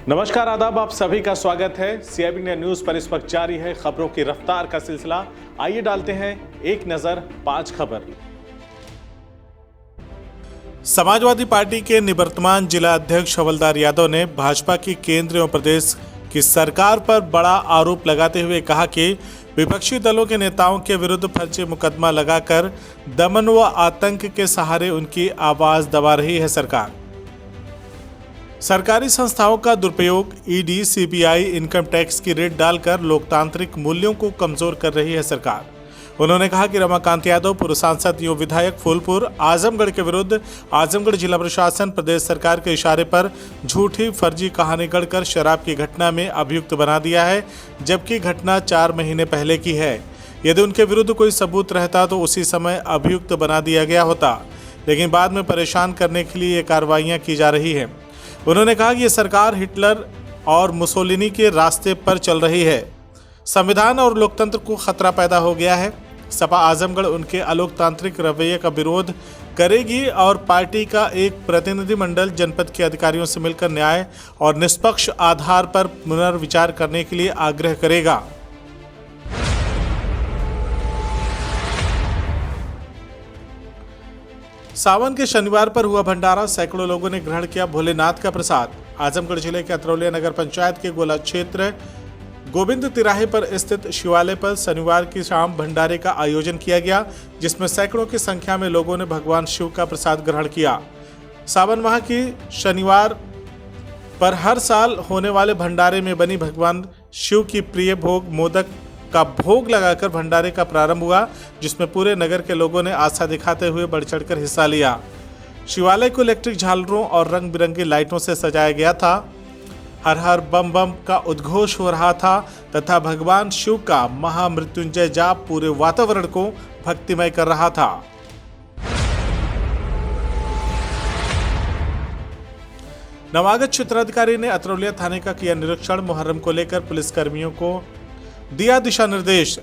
नमस्कार आदाब, आप सभी का स्वागत है। सीआईबी इंडिया न्यूज पर इस वक्त जारी है खबरों की रफ्तार का सिलसिला। आइए डालते हैं एक नजर 5 खबर। समाजवादी पार्टी के निवर्तमान जिला अध्यक्ष हवलदार यादव ने भाजपा की केंद्र एवं प्रदेश की सरकार पर बड़ा आरोप लगाते हुए कहा कि विपक्षी दलों के नेताओं के विरुद्ध फर्जी मुकदमा लगाकर दमन व आतंक के सहारे उनकी आवाज दबा रही है सरकार। सरकारी संस्थाओं का दुरुपयोग, ईडी, सीबीआई, इनकम टैक्स की रेड डालकर लोकतांत्रिक मूल्यों को कमजोर कर रही है सरकार। उन्होंने कहा कि रमाकांत यादव, पूर्व सांसद एवं विधायक फूलपुर आजमगढ़ के विरुद्ध आजमगढ़ जिला प्रशासन प्रदेश सरकार के इशारे पर झूठी फर्जी कहानी गढ़कर शराब की घटना में अभियुक्त बना दिया है, जबकि घटना 4 महीने पहले की है। यदि उनके विरुद्ध कोई सबूत रहता तो उसी समय अभियुक्त बना दिया गया होता, लेकिन बाद में परेशान करने के लिए ये कार्रवाइयाँ की जा रही है। उन्होंने कहा कि ये सरकार हिटलर और मुसोलिनी के रास्ते पर चल रही है। संविधान और लोकतंत्र को खतरा पैदा हो गया है। सपा आजमगढ़ उनके अलोकतांत्रिक रवैये का विरोध करेगी और पार्टी का एक प्रतिनिधिमंडल जनपद के अधिकारियों से मिलकर न्याय और निष्पक्ष आधार पर पुनर्विचार करने के लिए आग्रह करेगा। सावन के शनिवार पर हुआ भंडारा, सैकड़ों लोगों ने ग्रहण किया भोलेनाथ का प्रसाद। आजमगढ़ जिले के अतरौलिया नगर पंचायत के गोला क्षेत्र गोविंद तिराहे पर स्थित शिवालय पर शनिवार की शाम भंडारे का आयोजन किया गया, जिसमें सैकड़ों की संख्या में लोगों ने भगवान शिव का प्रसाद ग्रहण किया। सावन माह की शनिवार पर हर साल होने वाले भंडारे में बनी भगवान शिव की प्रिय भोग मोदक का भोग लगाकर भंडारे का प्रारंभ हुआ, जिसमें पूरे नगर के लोगों ने आस्था दिखाते हुए बढ़ चढ़कर हिस्सा लिया। शिवालय को इलेक्ट्रिक झालरों और रंग बिरंगी लाइटों से सजाया गया था। हर हर बम बम का उद्घोष हो रहा था तथा भगवान शिव का महामृत्युंजय जाप पूरे वातावरण को भक्तिमय कर रहा था। नवागत क्षेत्राधिकारी ने अतरौलिया थाने का किया निरीक्षण। मुहर्रम को लेकर पुलिसकर्मियों को दिया दिशा निर्देश।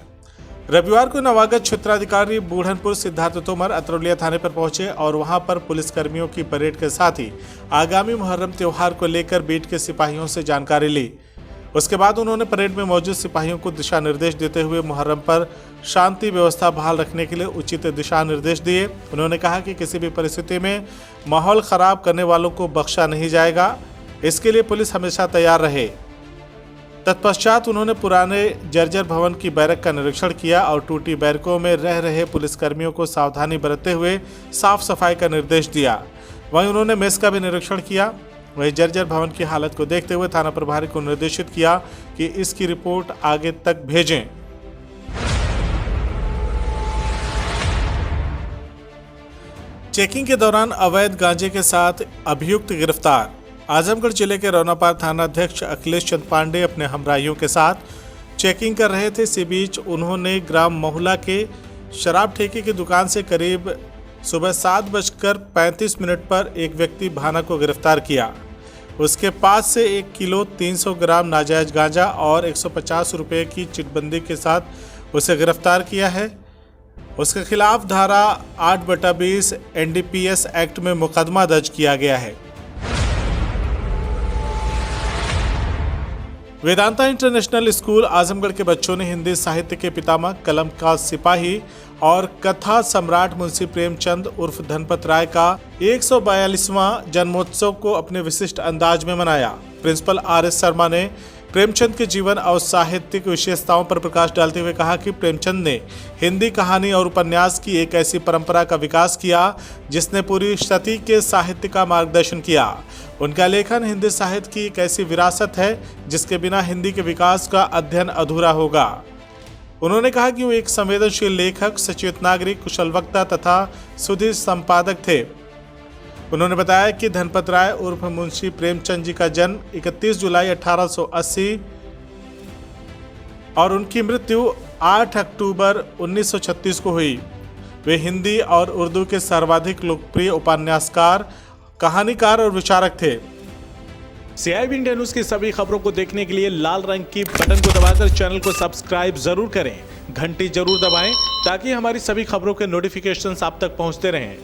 रविवार को नवागत क्षेत्राधिकारी बूढ़नपुर सिद्धार्थ तोमर अतरौलिया थाने पर पहुंचे और वहां पर पुलिसकर्मियों की परेड के साथ ही आगामी मुहर्रम त्योहार को लेकर बीट के सिपाहियों से जानकारी ली। उसके बाद उन्होंने परेड में मौजूद सिपाहियों को दिशा निर्देश देते हुए मुहर्रम पर शांति व्यवस्था बहाल रखने के लिए उचित दिशा निर्देश दिए। उन्होंने कहा कि किसी भी परिस्थिति में माहौल खराब करने वालों को बख्शा नहीं जाएगा, इसके लिए पुलिस हमेशा तैयार रहे। तत्पश्चात उन्होंने पुराने जर्जर भवन की बैरक का निरीक्षण किया और टूटी बैरकों में रह रहे पुलिसकर्मियों को सावधानी बरतते हुए साफ सफाई का निर्देश दिया। वहीं उन्होंने मेस का भी निरीक्षण किया। वहीं जर्जर भवन की हालत को देखते हुए थाना प्रभारी को निर्देशित किया कि इसकी रिपोर्ट आगे तक भेजें। चेकिंग के दौरान अवैध गांजे के साथ अभियुक्त गिरफ्तार। आजमगढ़ जिले के रौनापार थाना अध्यक्ष अखिलेश चंद पांडे अपने हमराहियों के साथ चेकिंग कर रहे थे। इसी बीच उन्होंने ग्राम महुला के शराब ठेके की दुकान से करीब सुबह 7:35 पर एक व्यक्ति भाना को गिरफ्तार किया। उसके पास से 1 किलो 300 ग्राम नाजायज गांजा और 150 रुपये की चिटबंदी के साथ उसे गिरफ्तार किया है। उसके खिलाफ धारा 8/20 NDPS एक्ट में मुकदमा दर्ज किया गया है। वेदांता इंटरनेशनल स्कूल आजमगढ़ के बच्चों ने हिंदी साहित्य के पितामह, कलम का सिपाही और कथा सम्राट मुंशी प्रेमचंद उर्फ धनपत राय का 142वां जन्मोत्सव को अपने विशिष्ट अंदाज में मनाया। प्रिंसिपल RS शर्मा ने प्रेमचंद के जीवन और साहित्यिक विशेषताओं पर प्रकाश डालते हुए कहा कि प्रेमचंद ने हिंदी कहानी और उपन्यास की एक ऐसी परंपरा का विकास किया जिसने पूरी सदी के साहित्य का मार्गदर्शन किया। उनका लेखन हिंदी साहित्य की एक ऐसी विरासत है जिसके बिना हिंदी के विकास का अध्ययन अधूरा होगा। उन्होंने कहा कि वो एक संवेदनशील लेखक, सचेत नागरिक, कुशल वक्ता तथा सुधीर संपादक थे। उन्होंने बताया कि धनपत राय उर्फ मुंशी प्रेमचंद जी का जन्म 31 जुलाई 1880 और उनकी मृत्यु 8 अक्टूबर 1936 को हुई। वे हिंदी और उर्दू के सर्वाधिक लोकप्रिय उपन्यासकार, कहानीकार और विचारक थे। सीआईबी इंडिया न्यूज की सभी खबरों को देखने के लिए लाल रंग की बटन को दबाकर चैनल को सब्सक्राइब जरूर करें, घंटी जरूर दबाएं ताकि हमारी सभी खबरों के नोटिफिकेशंस आप तक पहुंचते रहें।